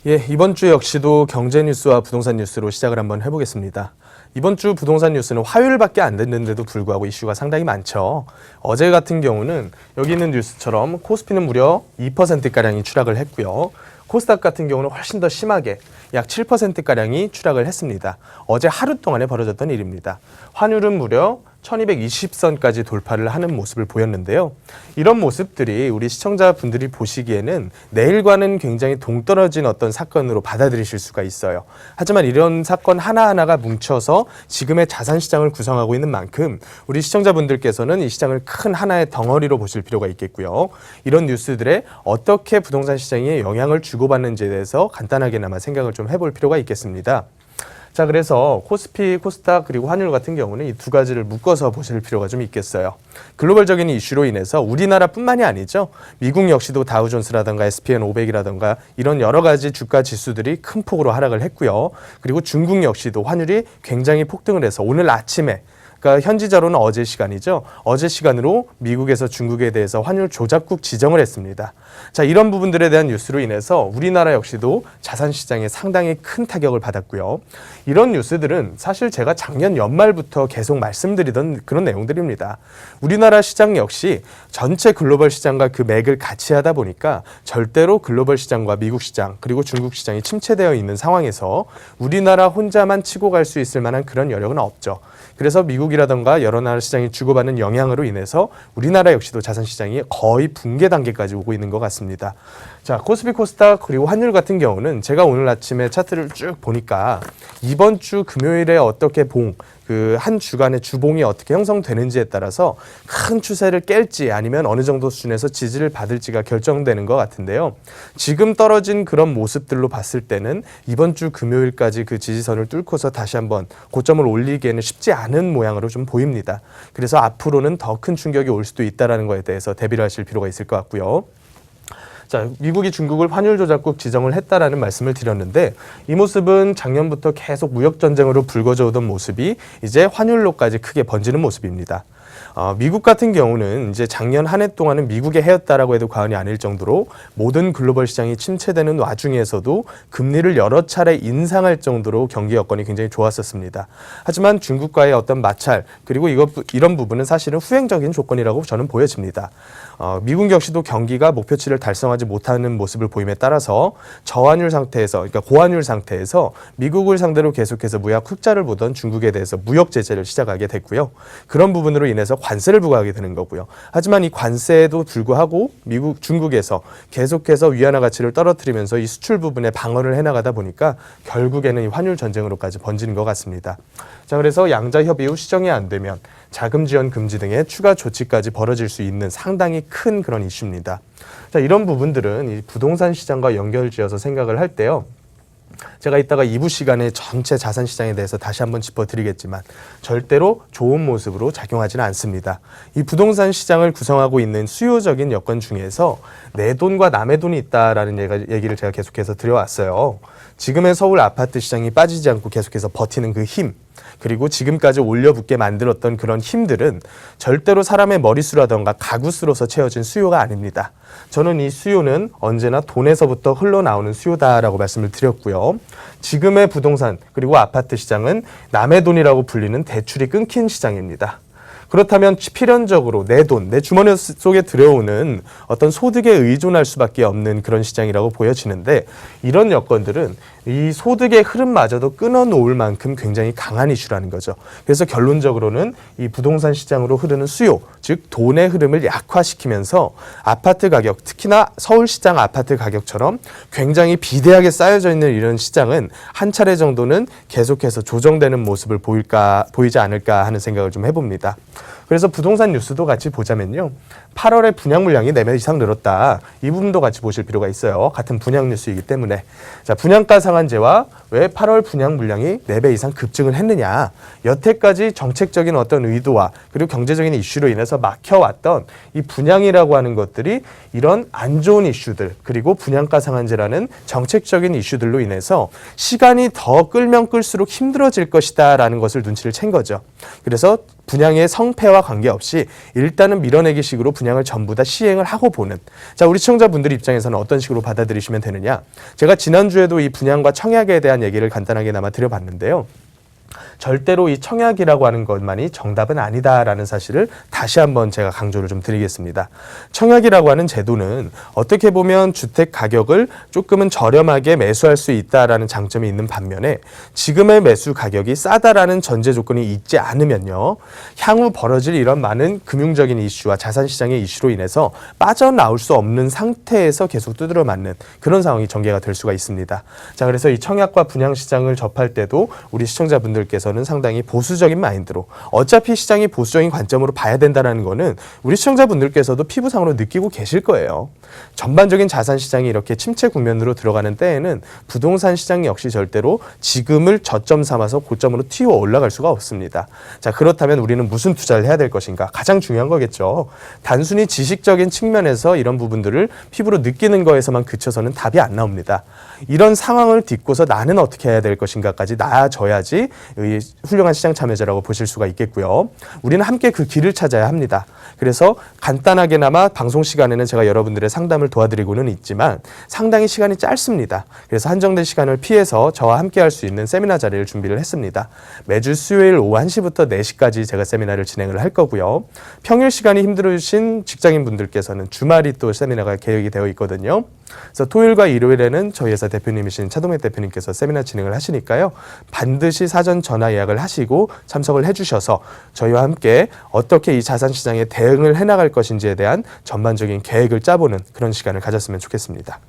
예, 이번 주 역시도 경제 뉴스와 부동산 뉴스로 시작을 한번 해보겠습니다. 이번 주 부동산 뉴스는 화요일밖에 안 됐는데도 불구하고 이슈가 상당히 많죠. 어제 같은 경우는 여기 있는 뉴스처럼 코스피는 무려 2%가량이 추락을 했고요. 코스닥 같은 경우는 훨씬 더 심하게 약 7%가량이 추락을 했습니다. 어제 하루 동안에 벌어졌던 일입니다. 환율은 무려 1220선까지 돌파를 하는 모습을 보였는데요. 이런 모습들이 우리 시청자분들이 보시기에는 내일과는 굉장히 동떨어진 어떤 사건으로 받아들이실 수가 있어요. 하지만 이런 사건 하나하나가 뭉쳐서 지금의 자산시장을 구성하고 있는 만큼 우리 시청자분들께서는 이 시장을 큰 하나의 덩어리로 보실 필요가 있겠고요. 이런 뉴스들에 어떻게 부동산 시장에 영향을 주고받는지에 대해서 간단하게나마 생각을 좀 해볼 필요가 있겠습니다. 자, 그래서 코스피, 코스닥 그리고 환율 같은 경우는 이 두 가지를 묶어서 보실 필요가 좀 있겠어요. 글로벌적인 이슈로 인해서 우리나라뿐만이 아니죠. 미국 역시도 다우존스라든가 S&P500이라든가 이런 여러 가지 주가 지수들이 큰 폭으로 하락을 했고요. 그리고 중국 역시도 환율이 굉장히 폭등을 해서 오늘 아침에 그러니까 현지자로는 어제 시간이죠. 어제 시간으로 미국에서 중국에 대해서 환율 조작국 지정을 했습니다. 자, 이런 부분들에 대한 뉴스로 인해서 우리나라 역시도 자산시장에 상당히 큰 타격을 받았고요. 이런 뉴스들은 사실 제가 작년 연말부터 계속 말씀드리던 그런 내용들입니다. 우리나라 시장 역시 전체 글로벌 시장과 그 맥을 같이 하다 보니까 절대로 글로벌 시장과 미국 시장 그리고 중국 시장이 침체되어 있는 상황에서 우리나라 혼자만 치고 갈 수 있을 만한 그런 여력은 없죠. 그래서 미국이라던가 여러 나라 시장이 주고받는 영향으로 인해서 우리나라 역시도 자산시장이 거의 붕괴 단계까지 오고 있는 것 같습니다. 자, 코스피, 코스닥 그리고 환율 같은 경우는 제가 오늘 아침에 차트를 쭉 보니까 이번 주 금요일에 어떻게 그 한 주간의 주봉이 어떻게 형성되는지에 따라서 큰 추세를 깰지 아니면 어느 정도 수준에서 지지를 받을지가 결정되는 것 같은데요. 지금 떨어진 그런 모습들로 봤을 때는 이번 주 금요일까지 그 지지선을 뚫고서 다시 한번 고점을 올리기에는 쉽지 않은 모양으로 좀 보입니다. 그래서 앞으로는 더 큰 충격이 올 수도 있다는 거에 대해서 대비를 하실 필요가 있을 것 같고요. 자, 미국이 중국을 환율 조작국 지정을 했다라는 말씀을 드렸는데 이 모습은 작년부터 계속 무역 전쟁으로 불거져 오던 모습이 이제 환율로까지 크게 번지는 모습입니다. 미국 같은 경우는 이제 작년 한 해 동안은 미국의 해였다라고 해도 과언이 아닐 정도로 모든 글로벌 시장이 침체되는 와중에서도 금리를 여러 차례 인상할 정도로 경기 여건이 굉장히 좋았었습니다. 하지만 중국과의 어떤 마찰 그리고 이런 부분은 사실은 후행적인 조건이라고 저는 보여집니다. 미국 역시도 경기가 목표치를 달성하지 못하는 모습을 보임에 따라서 저환율 상태에서 그러니까 고환율 상태에서 미국을 상대로 계속해서 무역 흑자를 보던 중국에 대해서 무역 제재를 시작하게 됐고요. 그런 부분으로 인해서 관세를 부과하게 되는 거고요. 하지만 이 관세에도 불구하고 중국에서 계속해서 위안화 가치를 떨어뜨리면서 이 수출 부분에 방어를 해나가다 보니까 결국에는 이 환율 전쟁으로까지 번지는 것 같습니다. 자, 그래서 양자 협의 후 시정이 안 되면 자금 지원 금지 등의 추가 조치까지 벌어질 수 있는 상당히 큰 그런 이슈입니다. 자, 이런 부분들은 이 부동산 시장과 연결지어서 생각을 할 때요. 제가 이따가 2부 시간에 전체 자산시장에 대해서 다시 한번 짚어드리겠지만 절대로 좋은 모습으로 작용하지는 않습니다. 이 부동산 시장을 구성하고 있는 수요적인 여건 중에서 내 돈과 남의 돈이 있다라는 얘기를 제가 계속해서 드려왔어요. 지금의 서울 아파트 시장이 빠지지 않고 계속해서 버티는 그 힘, 그리고 지금까지 올려붙게 만들었던 그런 힘들은 절대로 사람의 머릿수라던가 가구수로서 채워진 수요가 아닙니다. 저는 이 수요는 언제나 돈에서부터 흘러나오는 수요다라고 말씀을 드렸고요. 지금의 부동산 그리고 아파트 시장은 남의 돈이라고 불리는 대출이 끊긴 시장입니다. 그렇다면 필연적으로 내 돈, 내 주머니 속에 들어오는 어떤 소득에 의존할 수밖에 없는 그런 시장이라고 보여지는데 이런 여건들은 이 소득의 흐름마저도 끊어놓을 만큼 굉장히 강한 이슈라는 거죠. 그래서 결론적으로는 이 부동산 시장으로 흐르는 수요, 즉 돈의 흐름을 약화시키면서 아파트 가격, 특히나 서울시장 아파트 가격처럼 굉장히 비대하게 쌓여져 있는 이런 시장은 한 차례 정도는 계속해서 조정되는 모습을 보이지 않을까 하는 생각을 좀 해봅니다. 그래서 부동산 뉴스도 같이 보자면요. 8월에 분양 물량이 4배 이상 늘었다. 이 부분도 같이 보실 필요가 있어요. 같은 분양 뉴스이기 때문에. 자, 분양가 상한제와 왜 8월 분양 물량이 4배 이상 급증을 했느냐. 여태까지 정책적인 어떤 의도와 그리고 경제적인 이슈로 인해서 막혀왔던 이 분양이라고 하는 것들이 이런 안 좋은 이슈들 그리고 분양가 상한제라는 정책적인 이슈들로 인해서 시간이 더 끌면 끌수록 힘들어질 것이다 라는 것을 눈치를 챈 거죠. 그래서 분양의 성패와 관계없이 일단은 밀어내기 식으로 분양을 전부 다 시행을 하고 보는, 자, 우리 시청자분들 입장에서는 어떤 식으로 받아들이시면 되느냐. 제가 지난주에도 이 분양과 청약에 대한 얘기를 간단하게나마 드려봤는데요. 절대로 이 청약이라고 하는 것만이 정답은 아니다라는 사실을 다시 한번 제가 강조를 좀 드리겠습니다. 청약이라고 하는 제도는 어떻게 보면 주택 가격을 조금은 저렴하게 매수할 수 있다라는 장점이 있는 반면에 지금의 매수 가격이 싸다라는 전제 조건이 있지 않으면요, 향후 벌어질 이런 많은 금융적인 이슈와 자산시장의 이슈로 인해서 빠져나올 수 없는 상태에서 계속 두드려 맞는 그런 상황이 전개가 될 수가 있습니다. 자, 그래서 이 청약과 분양시장을 접할 때도 우리 시청자분들께서는 상당히 보수적인 마인드로, 어차피 시장이 보수적인 관점으로 봐야 된다는 거는 우리 시청자분들께서도 피부상으로 느끼고 계실 거예요. 전반적인 자산시장이 이렇게 침체 국면으로 들어가는 때에는 부동산 시장 역시 절대로 지금을 저점 삼아서 고점으로 튀어 올라갈 수가 없습니다. 자, 그렇다면 우리는 무슨 투자를 해야 될 것인가? 가장 중요한 거겠죠. 단순히 지식적인 측면에서 이런 부분들을 피부로 느끼는 거에서만 그쳐서는 답이 안 나옵니다. 이런 상황을 딛고서 나는 어떻게 해야 될 것인가까지 나아져야지 훌륭한 시장 참여자라고 보실 수가 있겠고요. 우리는 함께 그 길을 찾아야 합니다. 그래서 간단하게나마 방송 시간에는 제가 여러분들의 상담을 도와드리고는 있지만 상당히 시간이 짧습니다. 그래서 한정된 시간을 피해서 저와 함께 할 수 있는 세미나 자리를 준비를 했습니다. 매주 수요일 오후 1시부터 4시까지 제가 세미나를 진행을 할 거고요. 평일 시간이 힘들으신 직장인분들께서는 주말이 또 세미나가 계획이 되어 있거든요. 그래서 토요일과 일요일에는 저희 회사 대표님이신 차동백 대표님께서 세미나 진행을 하시니까요. 반드시 사전 전화 예약을 하시고 참석을 해주셔서 저희와 함께 어떻게 이 자산시장에 대응을 해나갈 것인지에 대한 전반적인 계획을 짜보는 그런 시간을 가졌으면 좋겠습니다.